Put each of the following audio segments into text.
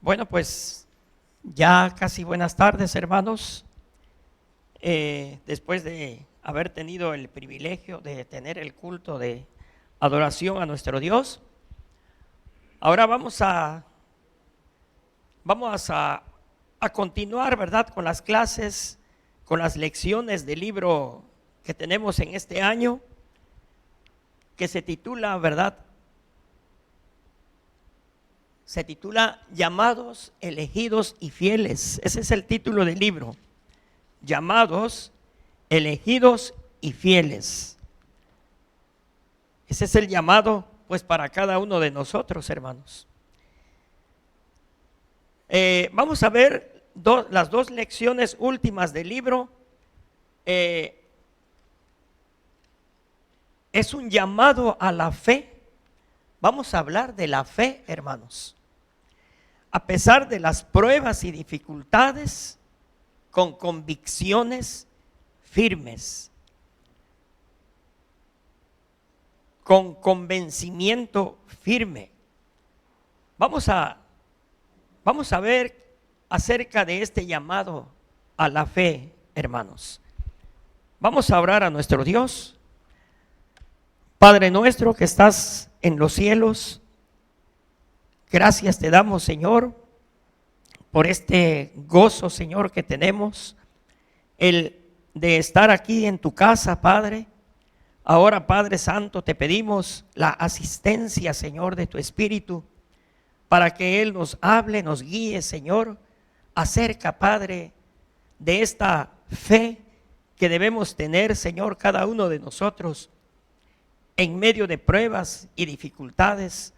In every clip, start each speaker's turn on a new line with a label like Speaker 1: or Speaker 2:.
Speaker 1: Bueno, pues ya casi buenas tardes, hermanos. Después de haber tenido el privilegio de tener el culto de adoración a nuestro Dios, ahora vamos a continuar, ¿verdad?, con las clases, con las lecciones del libro que tenemos en este año, que se titula, ¿verdad?, se titula Llamados, Elegidos y Fieles. Ese es el título del libro. Llamados, elegidos y fieles. Ese es el llamado, pues, para cada uno de nosotros, hermanos. Vamos a ver las dos lecciones últimas del libro. Es un llamado a la fe. Vamos a hablar de la fe, hermanos. A pesar de las pruebas y dificultades, con convicciones firmes, con convencimiento firme. Vamos a ver acerca de este llamado a la fe, hermanos. Vamos a orar a nuestro Dios. Padre nuestro que estás en los cielos, gracias te damos, Señor, por este gozo, Señor, que tenemos, el de estar aquí en tu casa, Padre. Ahora, Padre Santo, te pedimos la asistencia, Señor, de tu Espíritu, para que Él nos hable, nos guíe, Señor, acerca, Padre, de esta fe que debemos tener, Señor, cada uno de nosotros, en medio de pruebas y dificultades,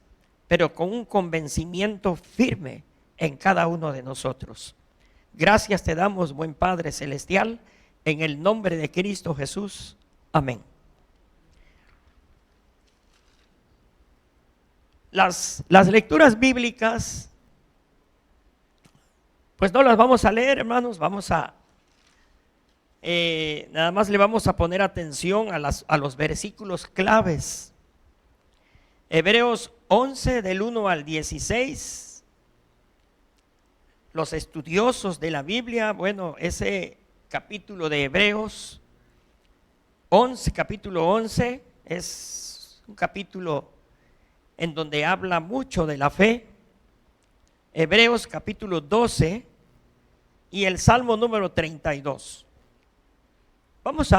Speaker 1: pero con un convencimiento firme en cada uno de nosotros. Gracias te damos, buen Padre Celestial, en el nombre de Cristo Jesús. Amén. Las lecturas bíblicas, pues no las vamos a leer, hermanos. Nada más le vamos a poner atención a los versículos claves. Hebreos 11 del 1 al 16. Los estudiosos de la Biblia, bueno, ese capítulo de Hebreos 11, capítulo 11, es un capítulo en donde habla mucho de la fe. Hebreos capítulo 12 y el Salmo número 32. Vamos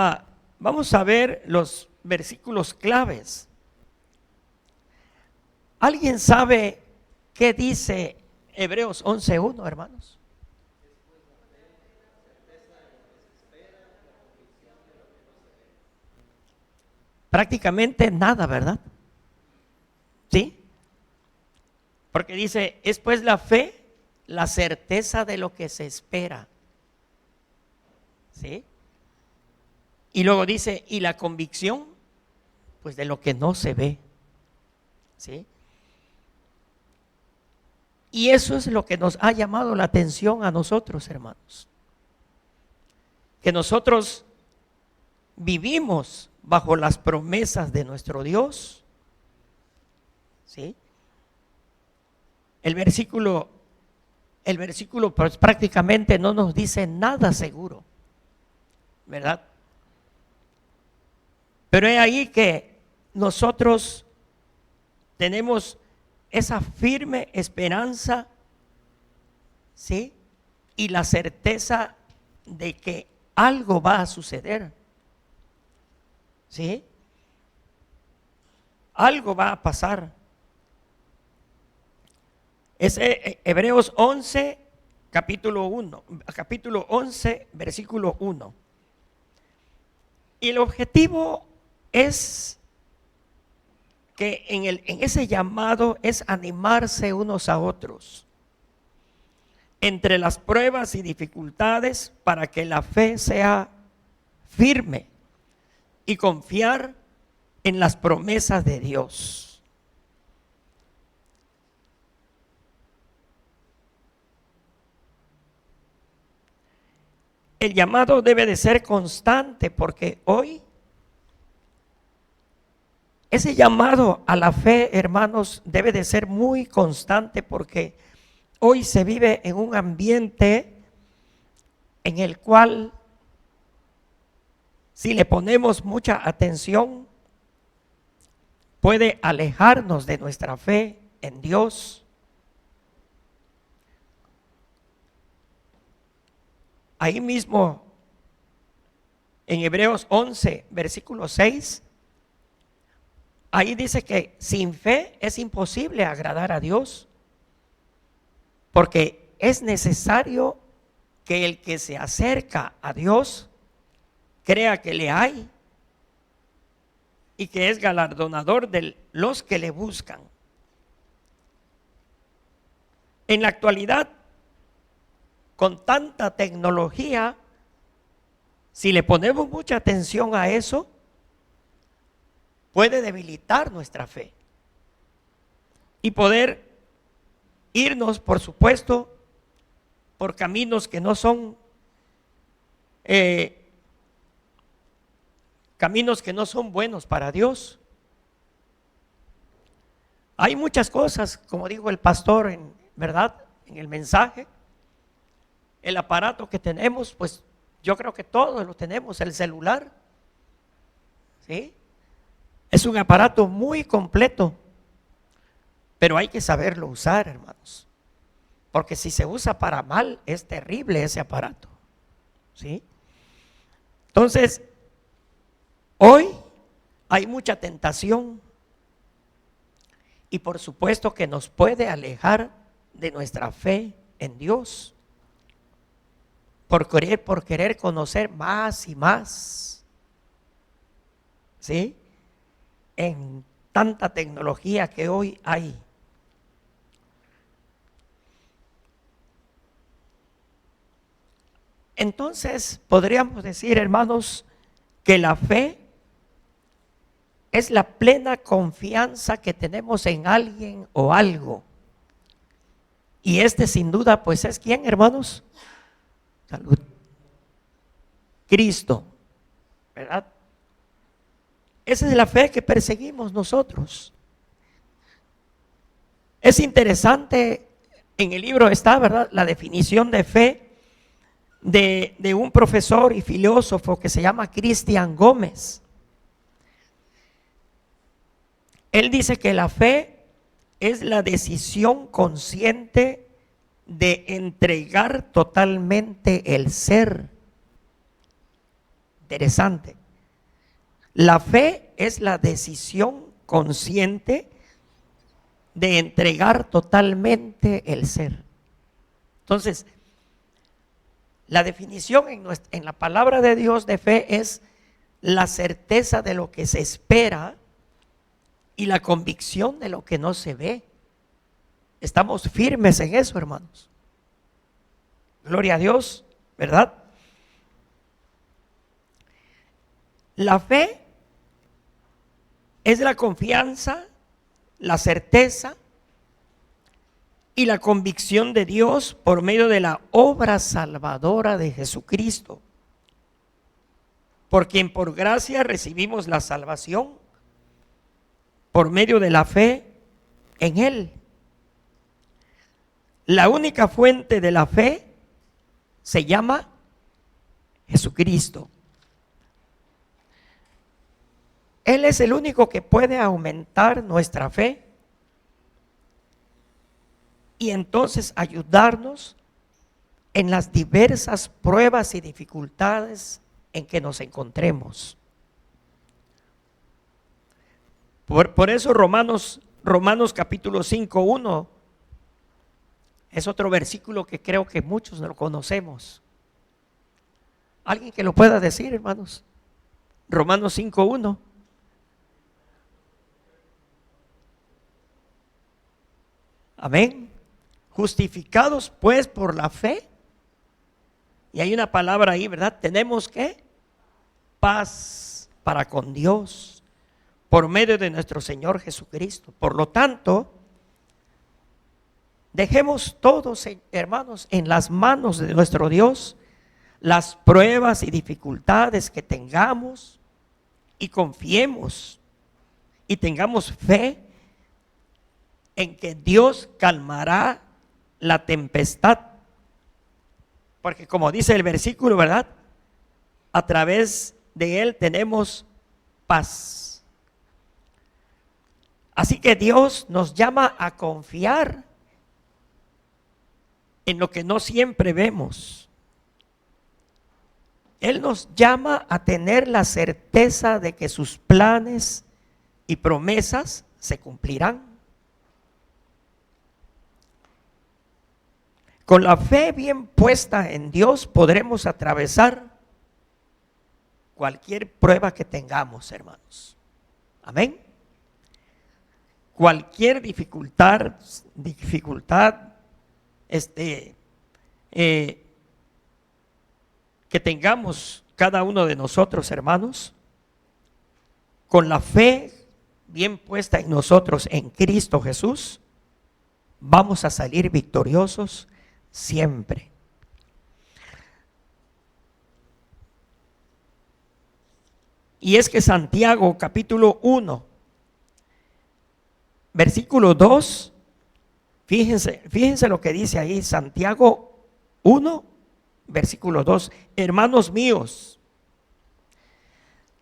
Speaker 1: a ver los versículos claves. ¿Alguien sabe qué dice Hebreos 11:1, hermanos? Prácticamente nada, ¿verdad? ¿Sí? Porque dice, es pues la fe, la certeza de lo que se espera. ¿Sí? Y luego dice, y la convicción, pues de lo que no se ve. ¿Sí? Y eso es lo que nos ha llamado la atención a nosotros, hermanos. Que nosotros vivimos bajo las promesas de nuestro Dios. ¿Sí? El versículo pues prácticamente no nos dice nada seguro, ¿verdad? Pero es ahí que nosotros tenemos esa firme esperanza, ¿sí? Y la certeza de que algo va a suceder, ¿sí? Algo va a pasar. Es Hebreos 11, capítulo 11, versículo 1. Y el objetivo es que en ese llamado es animarse unos a otros entre las pruebas y dificultades para que la fe sea firme y confiar en las promesas de Dios. El llamado debe de ser constante porque hoy ese llamado a la fe, hermanos, debe de ser muy constante, porque hoy se vive en un ambiente en el cual, si le ponemos mucha atención, puede alejarnos de nuestra fe en Dios. Ahí mismo, en Hebreos 11, versículo 6, ahí dice que sin fe es imposible agradar a Dios, porque es necesario que el que se acerca a Dios crea que le hay y que es galardonador de los que le buscan. En la actualidad, con tanta tecnología, si le ponemos mucha atención a eso, puede debilitar nuestra fe y poder irnos, por supuesto, por caminos que no son buenos para Dios. Hay muchas cosas, como dijo el pastor, ¿verdad? En el mensaje, el aparato que tenemos, pues yo creo que todos lo tenemos, el celular, ¿sí? Es un aparato muy completo, pero hay que saberlo usar, hermanos, porque si se usa para mal, es terrible ese aparato, ¿sí? Entonces, hoy hay mucha tentación y por supuesto que nos puede alejar de nuestra fe en Dios por querer conocer más y más, ¿sí? En tanta tecnología que hoy hay. Entonces, podríamos decir, hermanos, que la fe es la plena confianza que tenemos en alguien o algo. Y sin duda, pues es ¿quién, hermanos? Salud. Cristo, ¿verdad? Esa es la fe que perseguimos nosotros. Es interesante, en el libro está, ¿verdad?, la definición de fe de un profesor y filósofo que se llama Cristian Gómez. Él dice que la fe es la decisión consciente de entregar totalmente el ser. Interesante. La fe es la decisión consciente de entregar totalmente el ser. Entonces, la definición en la palabra de Dios de fe es la certeza de lo que se espera y la convicción de lo que no se ve. Estamos firmes en eso, hermanos. Gloria a Dios, ¿verdad? La fe es la confianza, la certeza y la convicción de Dios por medio de la obra salvadora de Jesucristo, por quien por gracia recibimos la salvación por medio de la fe en Él. La única fuente de la fe se llama Jesucristo. Él es el único que puede aumentar nuestra fe y entonces ayudarnos en las diversas pruebas y dificultades en que nos encontremos. Por eso Romanos capítulo 5:1 es otro versículo que creo que muchos no lo conocemos. ¿Alguien que lo pueda decir, hermanos? Romanos 5:1. Amén. Justificados pues por la fe. Y hay una palabra ahí, ¿verdad? Tenemos que paz para con Dios por medio de nuestro Señor Jesucristo. Por lo tanto, dejemos todos, hermanos, en las manos de nuestro Dios las pruebas y dificultades que tengamos y confiemos y tengamos fe en que Dios calmará la tempestad. Porque como dice el versículo, ¿verdad? A través de Él tenemos paz. Así que Dios nos llama a confiar en lo que no siempre vemos. Él nos llama a tener la certeza de que sus planes y promesas se cumplirán. Con la fe bien puesta en Dios podremos atravesar cualquier prueba que tengamos, hermanos. Amén. Cualquier dificultad, que tengamos cada uno de nosotros, hermanos, con la fe bien puesta en nosotros, en Cristo Jesús, vamos a salir victoriosos siempre. Y es que Santiago capítulo 1, versículo 2, fíjense lo que dice ahí, Santiago 1, versículo 2, hermanos míos,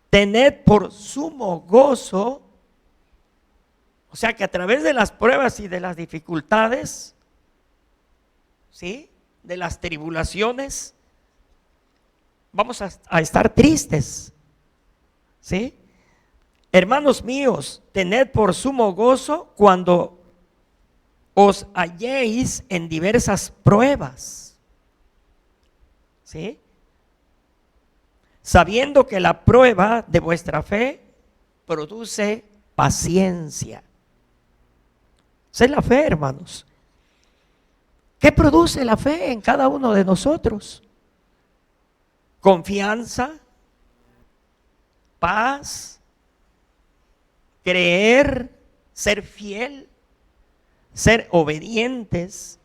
Speaker 1: tened por sumo gozo, o sea que a través de las pruebas y de las dificultades, ¿sí?, de las tribulaciones, vamos a estar tristes, ¿sí? Hermanos míos, tened por sumo gozo cuando os halléis en diversas pruebas, ¿sí? Sabiendo que la prueba de vuestra fe produce paciencia. Esa es la fe, hermanos. ¿Qué produce la fe en cada uno de nosotros? Confianza, paz, creer, ser fiel, ser obedientes,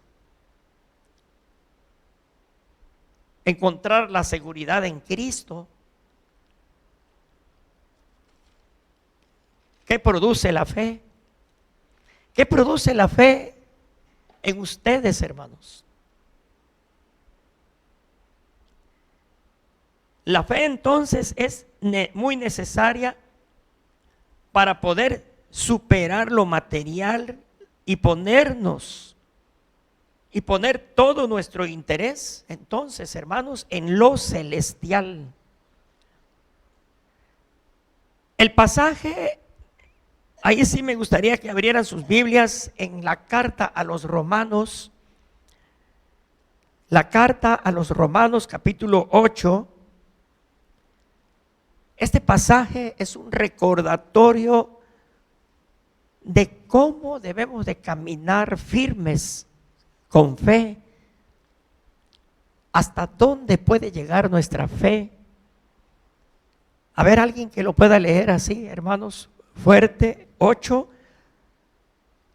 Speaker 1: encontrar la seguridad en Cristo. ¿Qué produce la fe? ¿Qué produce la fe en ustedes, hermanos? La fe entonces es muy necesaria para poder superar lo material y poner todo nuestro interés, entonces, hermanos, en lo celestial. El pasaje, ahí sí me gustaría que abrieran sus Biblias en la carta a los Romanos. La carta a los Romanos capítulo 8. Este pasaje es un recordatorio de cómo debemos de caminar firmes con fe. ¿Hasta dónde puede llegar nuestra fe? A ver, alguien que lo pueda leer así, hermanos, fuerte. 8,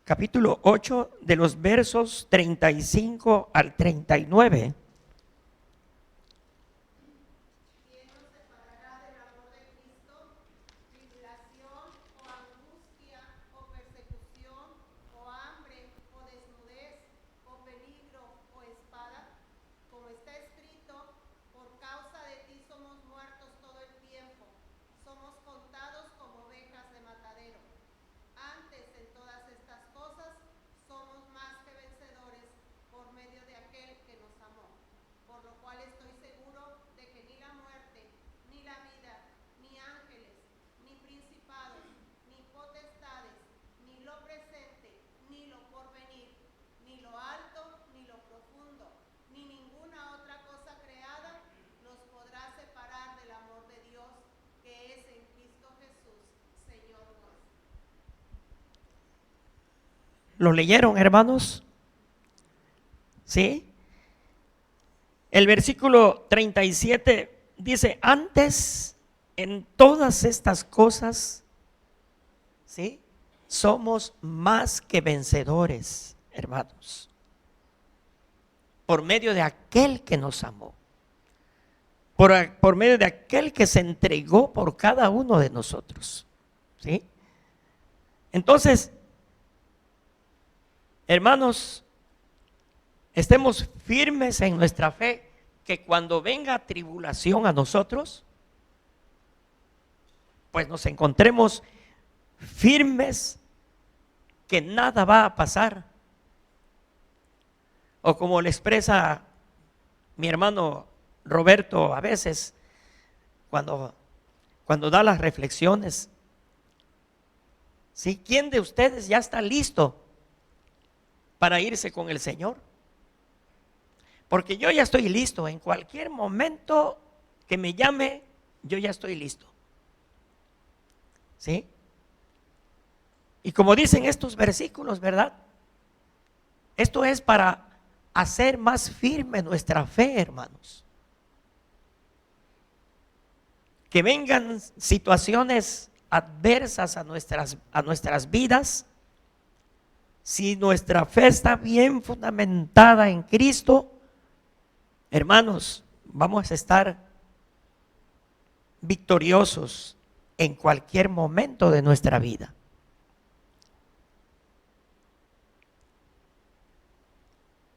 Speaker 1: capítulo 8, de los versos 35 al 39. ¿Lo leyeron, hermanos? ¿Sí? El versículo 37 dice: antes en todas estas cosas, ¿sí?, somos más que vencedores, hermanos, por medio de aquel que nos amó, por medio de aquel que se entregó por cada uno de nosotros, ¿sí? Entonces, hermanos, estemos firmes en nuestra fe, que cuando venga tribulación a nosotros, pues nos encontremos firmes, que nada va a pasar. O como le expresa mi hermano Roberto a veces, cuando da las reflexiones, ¿sí? ¿Quién de ustedes ya está listo para irse con el Señor? Porque yo ya estoy listo. En cualquier momento que me llame, yo ya estoy listo. ¿Sí? Y como dicen estos versículos, ¿verdad? Esto es para hacer más firme nuestra fe, hermanos. Que vengan situaciones adversas a nuestras vidas. Si nuestra fe está bien fundamentada en Cristo, hermanos, vamos a estar victoriosos en cualquier momento de nuestra vida.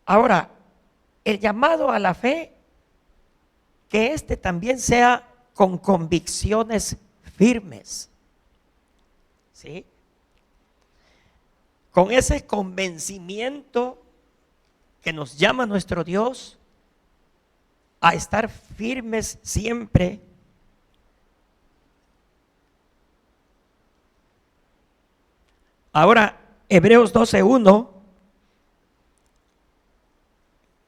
Speaker 1: Ahora, el llamado a la fe, que también sea con convicciones firmes, ¿sí? Con ese convencimiento que nos llama nuestro Dios a estar firmes siempre. Ahora, Hebreos 12:1,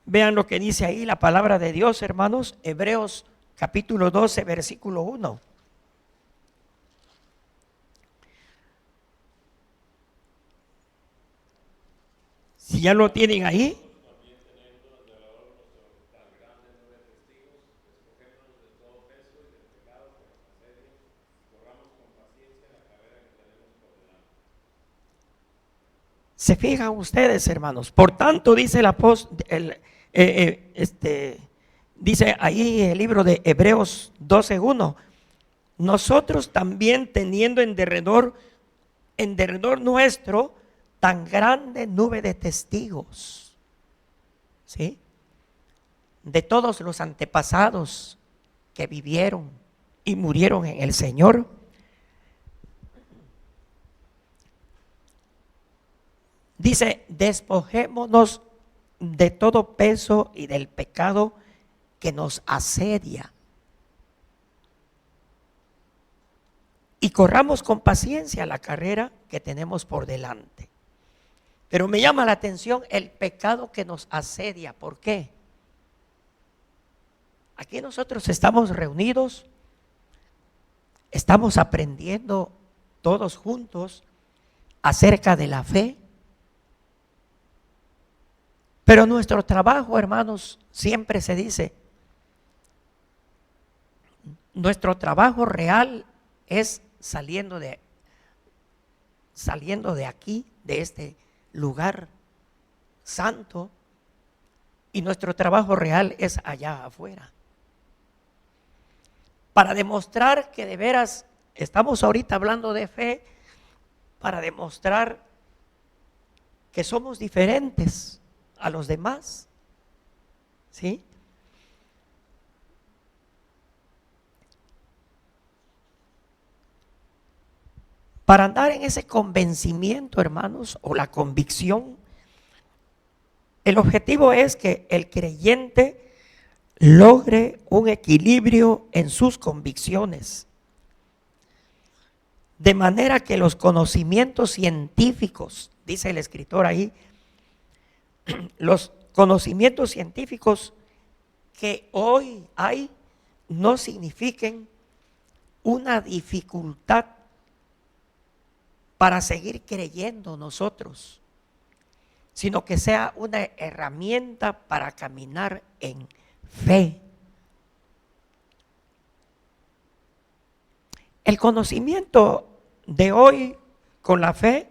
Speaker 1: vean lo que dice ahí la palabra de Dios, hermanos. Hebreos capítulo 12, versículo 1. Si ya lo tienen ahí. Se fijan ustedes, hermanos. Por tanto, dice el apóstol, dice ahí el libro de Hebreos 12:1, nosotros también teniendo en derredor nuestro tan grande nube de testigos, ¿sí? De todos los antepasados que vivieron y murieron en el Señor. Dice, despojémonos de todo peso y del pecado que nos asedia, y corramos con paciencia la carrera que tenemos por delante. Pero me llama la atención el pecado que nos asedia. ¿Por qué? Aquí nosotros estamos reunidos, estamos aprendiendo todos juntos acerca de la fe. Pero nuestro trabajo, hermanos, siempre se dice, nuestro trabajo real es saliendo de aquí, de este lugar santo, y nuestro trabajo real es allá afuera. Para demostrar que de veras estamos ahorita hablando de fe, para demostrar que somos diferentes a los demás, ¿sí? Para andar en ese convencimiento, hermanos, o la convicción, el objetivo es que el creyente logre un equilibrio en sus convicciones, de manera que los conocimientos científicos, dice el escritor ahí, los conocimientos científicos que hoy hay no signifiquen una dificultad para seguir creyendo nosotros, sino que sea una herramienta para caminar en fe. El conocimiento de hoy con la fe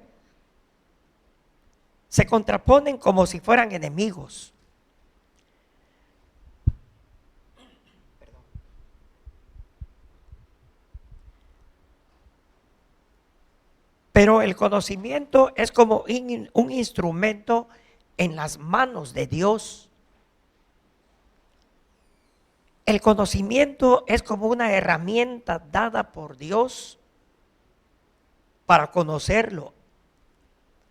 Speaker 1: se contraponen como si fueran enemigos. Pero el conocimiento es como un instrumento en las manos de Dios. El conocimiento es como una herramienta dada por Dios para conocerlo.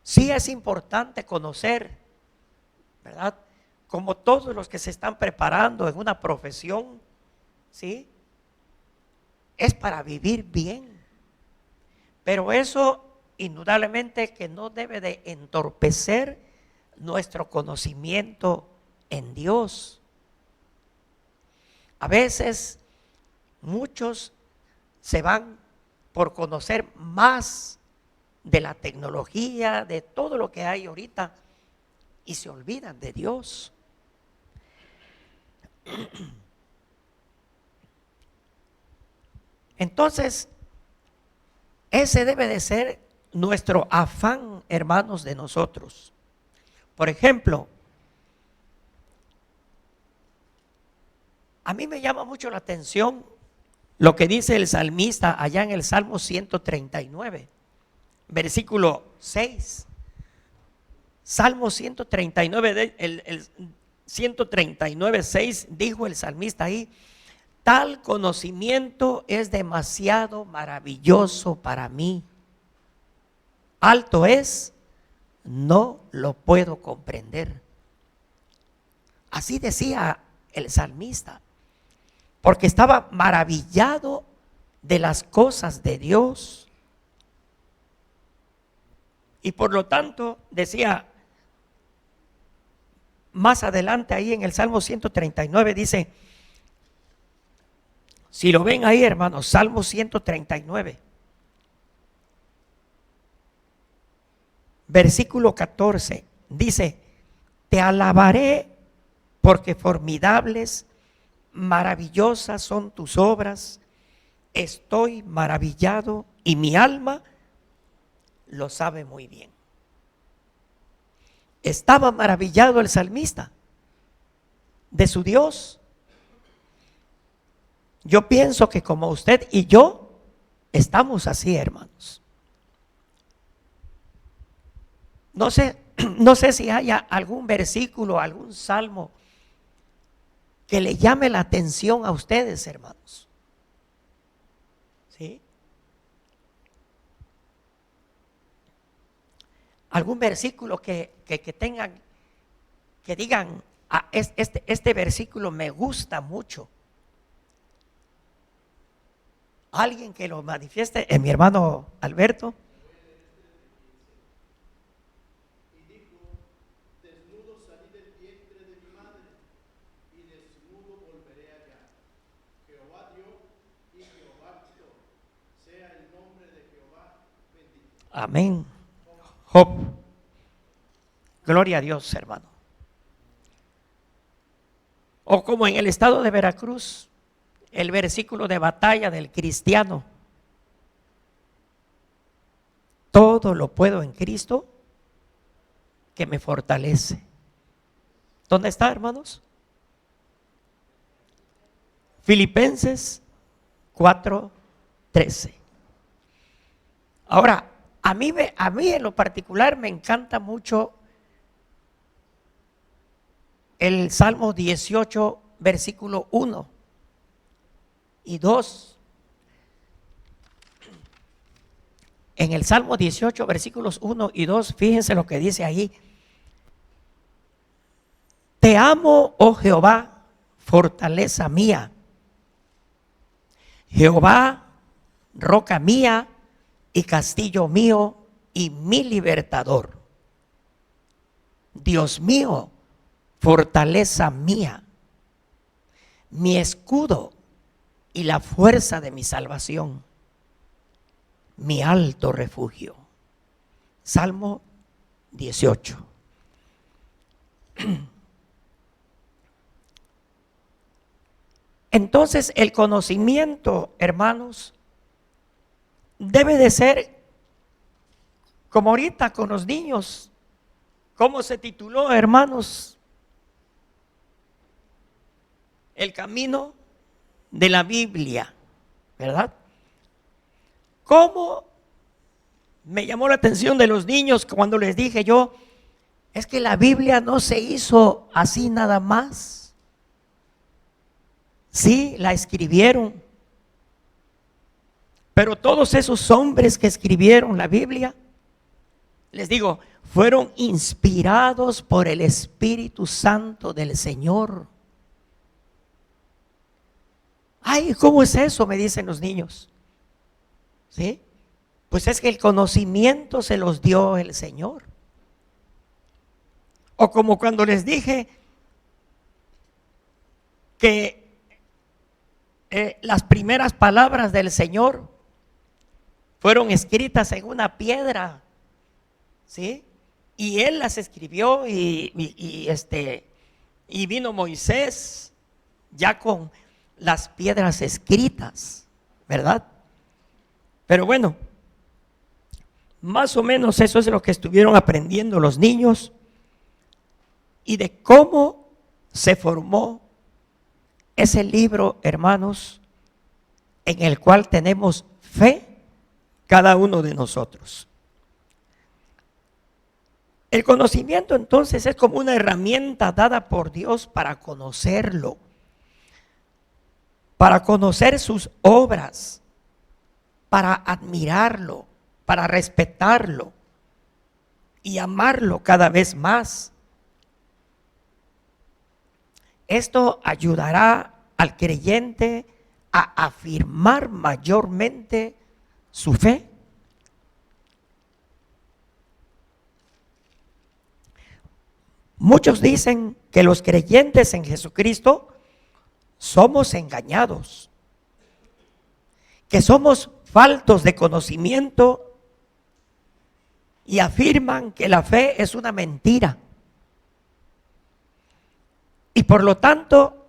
Speaker 1: Sí es importante conocer, ¿verdad? Como todos los que se están preparando en una profesión, ¿sí? Es para vivir bien. Pero eso indudablemente que no debe de entorpecer nuestro conocimiento en Dios. A veces muchos se van por conocer más de la tecnología, de todo lo que hay ahorita, y se olvidan de Dios. Entonces, ese debe de ser nuestro afán, hermanos, de nosotros. Por ejemplo, a mí me llama mucho la atención lo que dice el salmista allá en el Salmo 139, versículo 6. Salmo 139, el 139, 6, dijo el salmista ahí: tal conocimiento es demasiado maravilloso para mí. Alto es, no lo puedo comprender. Así decía el salmista, porque estaba maravillado de las cosas de Dios. Y por lo tanto decía, más adelante ahí en el Salmo 139 dice, si lo ven ahí, hermanos, Salmo 139, versículo 14, dice: te alabaré porque formidables, maravillosas son tus obras, estoy maravillado y mi alma lo sabe muy bien. Estaba maravillado el salmista de su Dios. Yo pienso que como usted y yo estamos así, hermanos. No sé si haya algún versículo, algún salmo que le llame la atención a ustedes, hermanos. ¿Sí? Algún versículo que tengan, que digan, ah, este versículo me gusta mucho. Alguien que lo manifieste, mi hermano Alberto. Amén. Job. Gloria a Dios, hermano. O como en el estado de Veracruz, el versículo de batalla del cristiano: todo lo puedo en Cristo que me fortalece. ¿Dónde está, hermanos? Filipenses 4:13. Ahora, a mí en lo particular me encanta mucho el Salmo 18, versículo 1 y 2. En el Salmo 18, versículos 1 y 2, fíjense lo que dice ahí: te amo, oh Jehová, fortaleza mía. Jehová, roca mía y castillo mío y mi libertador. Dios mío, fortaleza mía, mi escudo y la fuerza de mi salvación, mi alto refugio. Salmo 18. Entonces el conocimiento, hermanos, debe de ser como ahorita con los niños. ¿Cómo se tituló, hermanos? El camino de la Biblia, ¿verdad? ¿Cómo me llamó la atención de los niños cuando les dije yo, es que la Biblia no se hizo así nada más. Sí, la escribieron, pero todos esos hombres que escribieron la Biblia, les digo, fueron inspirados por el Espíritu Santo del Señor. Ay, ¿cómo es eso? Me dicen los niños. ¿Sí? Pues es que el conocimiento se los dio el Señor. O como cuando les dije que las primeras palabras del Señor fueron escritas en una piedra, ¿sí? Y Él las escribió y vino Moisés ya con las piedras escritas, ¿verdad? Pero bueno, más o menos eso es lo que estuvieron aprendiendo los niños y de cómo se formó ese libro, hermanos, en el cual tenemos fe cada uno de nosotros. El conocimiento entonces es como una herramienta dada por Dios para conocerlo, para conocer sus obras, para admirarlo, para respetarlo y amarlo cada vez más. Esto ayudará al creyente a afirmar mayormente su fe. Muchos dicen que los creyentes en Jesucristo somos engañados, que somos faltos de conocimiento y afirman que la fe es una mentira. Y por lo tanto,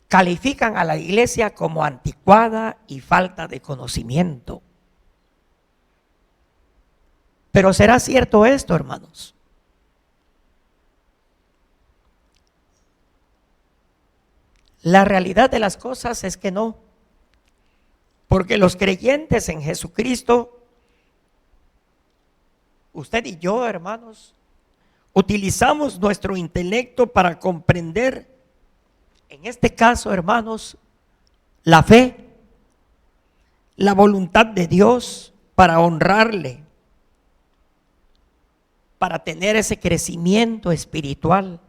Speaker 1: califican a la iglesia como anticuada y falta de conocimiento. Pero ¿será cierto esto, hermanos? La realidad de las cosas es que no. Porque los creyentes en Jesucristo, usted y yo, hermanos, utilizamos nuestro intelecto para comprender, en este caso, hermanos, la fe, la voluntad de Dios para honrarle, para tener ese crecimiento espiritual.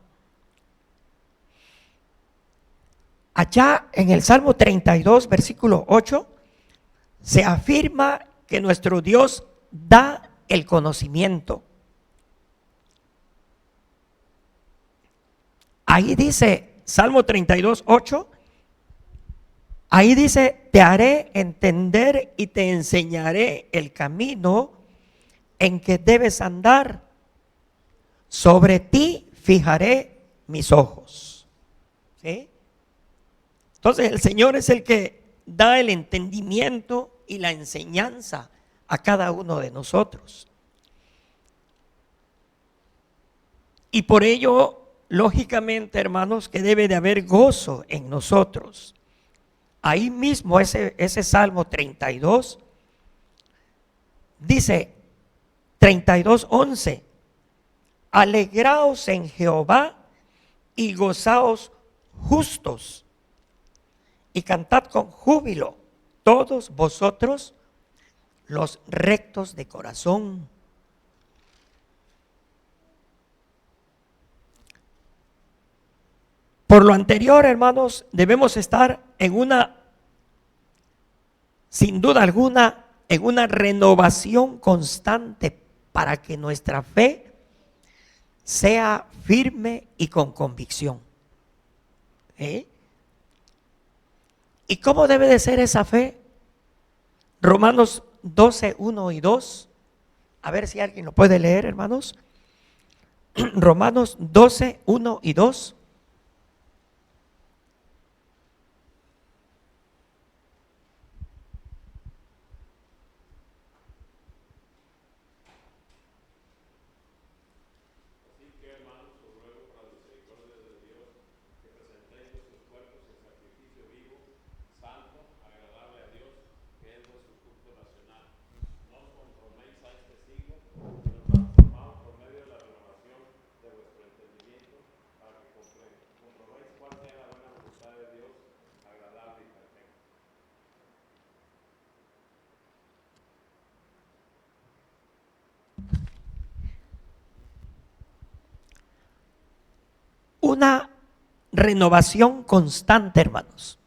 Speaker 1: Allá en el Salmo 32, versículo 8, se afirma que nuestro Dios da el conocimiento. Ahí dice, Salmo 32, 8, ahí dice, te haré entender y te enseñaré el camino en que debes andar. Sobre ti fijaré mis ojos. ¿Sí? Entonces el Señor es el que da el entendimiento y la enseñanza a cada uno de nosotros. Y por ello, lógicamente, hermanos, que debe de haber gozo en nosotros. Ahí mismo ese Salmo 32 dice 32:11, alegraos en Jehová y gozaos justos y cantad con júbilo todos vosotros los rectos de corazón. Por lo anterior, hermanos, debemos estar sin duda alguna, en una renovación constante para que nuestra fe sea firme y con convicción. ¿Y cómo debe de ser esa fe? Romanos 12, 1 y 2. A ver si alguien lo puede leer, hermanos. Romanos 12, 1 y 2. una renovación constante, hermanos.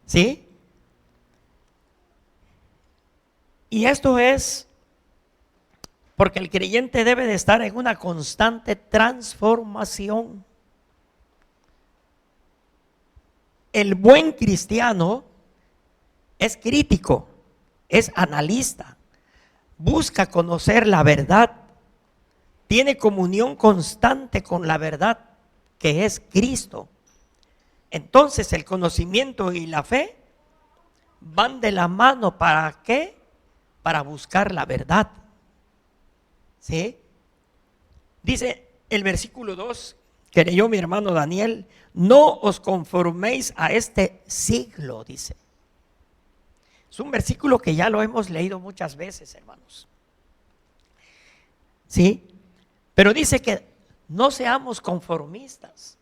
Speaker 1: ¿Sí? Y esto es porque el creyente debe de estar en una constante transformación. El buen cristiano es crítico, es analista, busca conocer la verdad, tiene comunión constante con la verdad que es Cristo. Entonces el conocimiento y la fe van de la mano. ¿Para qué? Para buscar la verdad. ¿Sí? Dice el versículo 2 que leyó mi hermano Daniel: no os conforméis a este siglo, dice. Es un versículo que ya lo hemos leído muchas veces, hermanos. ¿Sí? Pero dice que no seamos conformistas.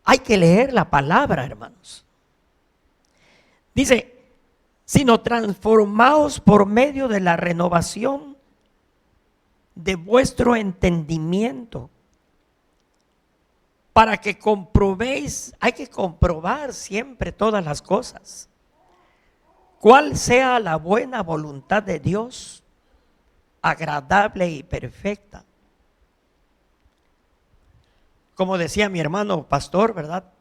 Speaker 1: Hay que leer la palabra, hermanos. Dice, sino transformaos por medio de la renovación de vuestro entendimiento, para que comprobéis. Hay que comprobar siempre todas las cosas, cuál sea la buena voluntad de Dios, agradable y perfecta. Como decía mi hermano pastor, ¿verdad?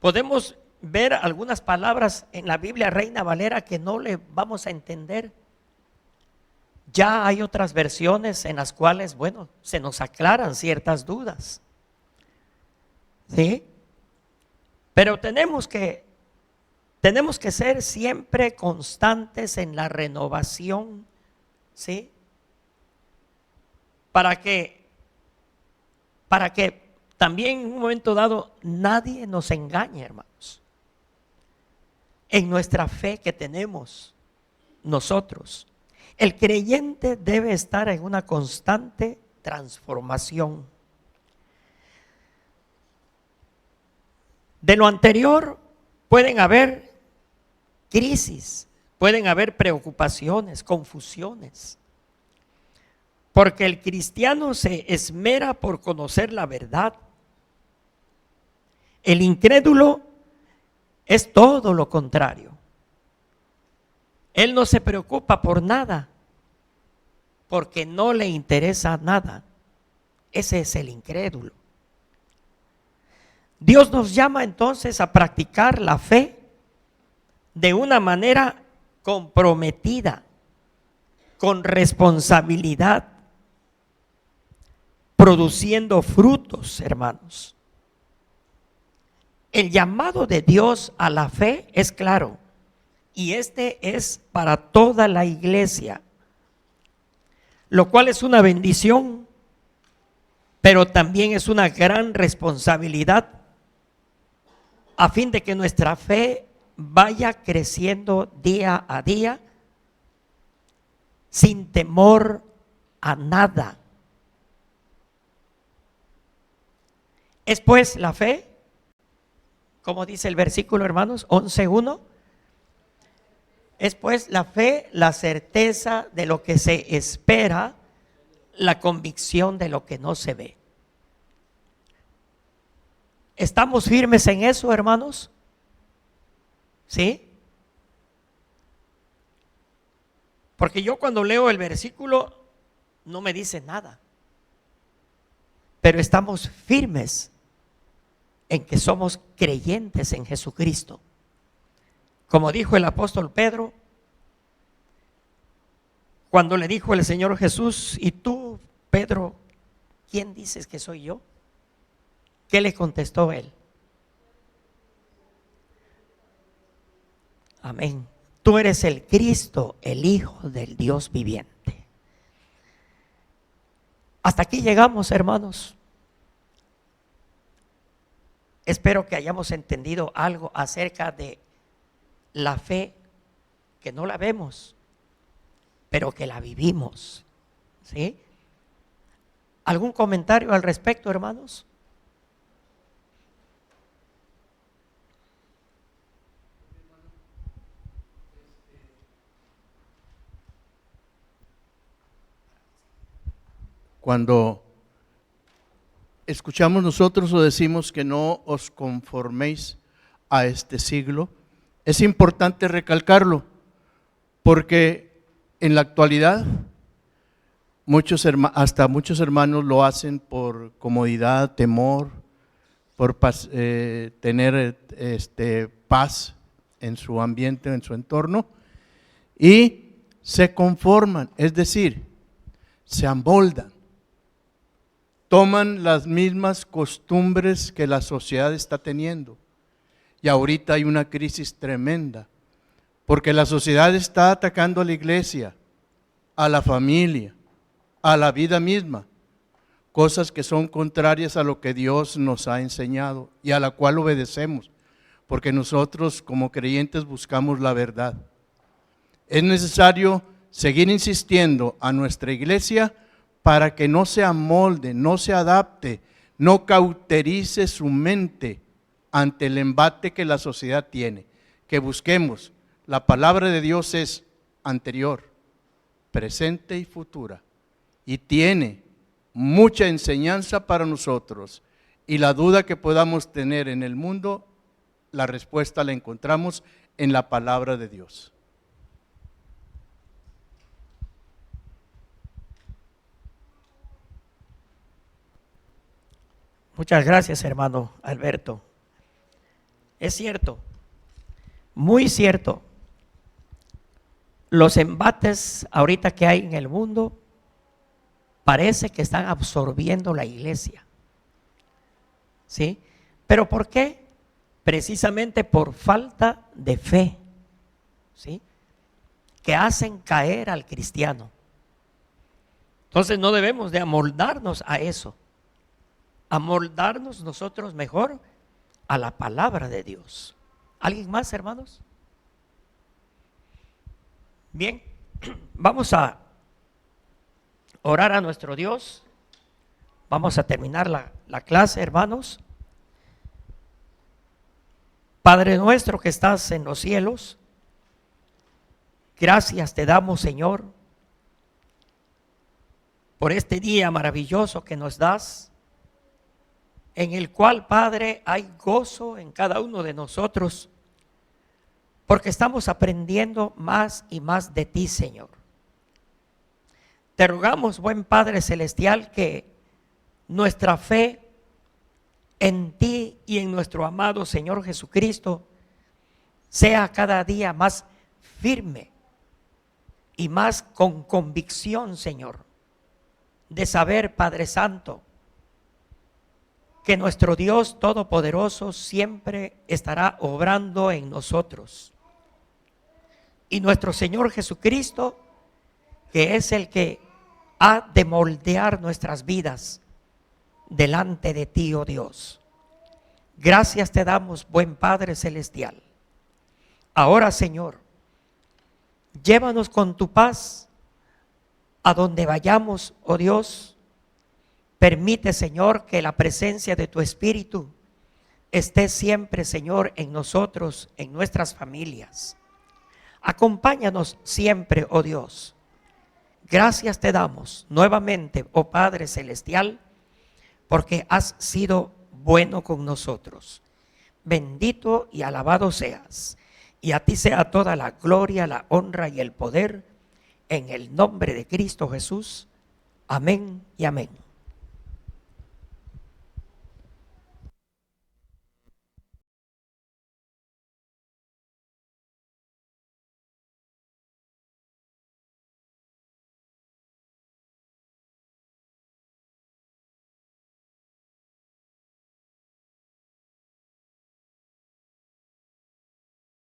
Speaker 1: Podemos ver algunas palabras en la Biblia Reina Valera que no le vamos a entender. Ya hay otras versiones en las cuales, bueno, se nos aclaran ciertas dudas. ¿Sí? Pero tenemos que ser siempre constantes en la renovación, ¿sí? Para que también en un momento dado nadie nos engañe, hermanos, en nuestra fe que tenemos nosotros. El creyente debe estar en una constante transformación. De lo anterior pueden haber crisis, pueden haber preocupaciones, confusiones, porque el cristiano se esmera por conocer la verdad. El incrédulo es todo lo contrario. Él no se preocupa por nada, porque no le interesa nada. Ese es el incrédulo. Dios nos llama entonces a practicar la fe de una manera comprometida, con responsabilidad, produciendo frutos, hermanos. El llamado de Dios a la fe es claro, y este es para toda la iglesia, lo cual es una bendición, pero también es una gran responsabilidad, a fin de que nuestra fe vaya creciendo día a día sin temor a nada. Es pues la fe, como dice el versículo, hermanos, 11:1, es pues la fe la certeza de lo que se espera, la convicción de lo que no se ve. ¿Estamos firmes en eso, hermanos? ¿Sí? Porque yo cuando leo el versículo no me dice nada, pero estamos firmes en que somos creyentes en Jesucristo. Como dijo el apóstol Pedro, cuando le dijo el Señor Jesús: ¿y tú, Pedro, quién dices que soy yo? ¿Qué le contestó él? Amén. Tú eres el Cristo, el Hijo del Dios viviente. Hasta aquí llegamos, hermanos. Espero que hayamos entendido algo acerca de la fe, que no la vemos, pero que la vivimos. ¿Sí? ¿Algún comentario al respecto, hermanos?
Speaker 2: Cuando escuchamos nosotros o decimos que no os conforméis a este siglo. Es importante recalcarlo porque en la actualidad hasta muchos hermanos lo hacen por comodidad, temor, por tener paz en su ambiente, en su entorno, y se conforman, es decir, se amoldan, toman las mismas costumbres que la sociedad está teniendo. Y ahorita hay una crisis tremenda, porque la sociedad está atacando a la iglesia, a la familia, a la vida misma, cosas que son contrarias a lo que Dios nos ha enseñado y a la cual obedecemos, porque nosotros como creyentes buscamos la verdad. Es necesario seguir insistiendo a nuestra iglesia para que no se amolde, no se adapte, no cauterice su mente ante el embate que la sociedad tiene, que busquemos. La palabra de Dios es anterior, presente y futura, y tiene mucha enseñanza para nosotros, y la duda que podamos tener en el mundo, la respuesta la encontramos en la palabra de Dios.
Speaker 1: Muchas gracias, hermano Alberto. Es cierto, muy cierto. Los embates ahorita que hay en el mundo parece que están absorbiendo la iglesia. ¿Sí? ¿Pero por qué? Precisamente por falta de fe. ¿Sí? Que hacen caer al cristiano. Entonces no debemos de amoldarnos a eso. Amoldarnos nosotros mejor a la palabra de Dios. ¿Alguien más, hermanos? Bien, vamos a orar a nuestro Dios. Vamos a terminar la clase, hermanos. Padre nuestro que estás en los cielos, gracias te damos, Señor, por este día maravilloso que nos das, en el cual, Padre, hay gozo en cada uno de nosotros, porque estamos aprendiendo más y más de ti, Señor. Te rogamos, buen Padre Celestial, que nuestra fe en ti y en nuestro amado Señor Jesucristo sea cada día más firme y más con convicción, Señor, de saber, Padre Santo, que nuestro Dios Todopoderoso siempre estará obrando en nosotros. Y nuestro Señor Jesucristo, que es el que ha de moldear nuestras vidas delante de ti, oh Dios. Gracias te damos, buen Padre Celestial. Ahora, Señor, llévanos con tu paz a donde vayamos, oh Dios. Permite, Señor, que la presencia de tu Espíritu esté siempre, Señor, en nosotros, en nuestras familias. Acompáñanos siempre, oh Dios. Gracias te damos nuevamente, oh Padre Celestial, porque has sido bueno con nosotros. Bendito y alabado seas, y a ti sea toda la gloria, la honra y el poder, en el nombre de Cristo Jesús. Amén y amén.